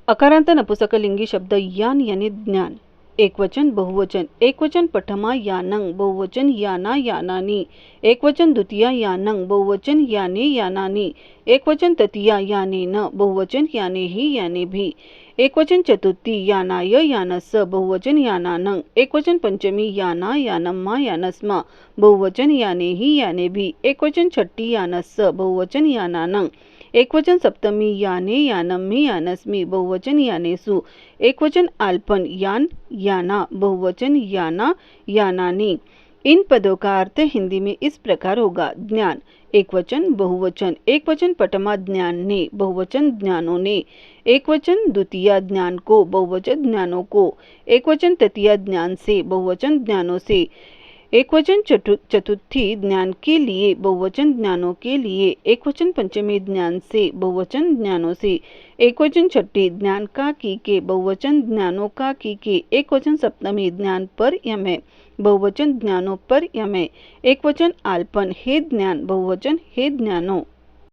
अकारांत नपुसकलिंगी शब्द यान यानी ज्ञान। एकवचन बहुवचन। एकवचन प्रथमा यानं, बहुवचन याना यानानी। एकवचन द्वितीया यानं, बहुवचन याने यानानी। एकवचन तृतीया यानेन, बहुवचन यानेहि यानेभि। एकवचन चतुर्थी यानाय यानस, बहुवचन यानानं। एकवचन पंचमी याना यानम्मा यानस्मा, बहुवचन यानेहि यानेभि। एकवचन छठी यानस, बहुवचन यानानं। एकवचन सप्तमी याने यानम्मि यानस्मि, बहुवचन यानेषु। एकवचन अल्पन यान याना, बहुवचन याना यानानि। इन पदों का अर्थ हिंदी में इस प्रकार होगा। ज्ञान एकवचन बहुवचन। एकवचन प्रथमा ज्ञान ने, बहुवचन ज्ञानों ने। एकवचन द्वितीया ज्ञान को, बहुवचन ज्ञानों को। एकवचन तृतीया ज्ञान से, बहुवचन ज्ञानों से। एकवचन चतुर्थी ज्ञान के लिए, बहुवचन ज्ञानों के लिए। एकवचन पंचमी ज्ञान से, बहुवचन ज्ञानों से। एकवचन छठी ज्ञान का की के, बहुवचन ज्ञानों का की के। एकवचन सप्तमी ज्ञान पर यमय, बहुवचन ज्ञानों पर यमय। एकवचन अल्पन हे ज्ञान, बहुवचन हे ज्ञानों।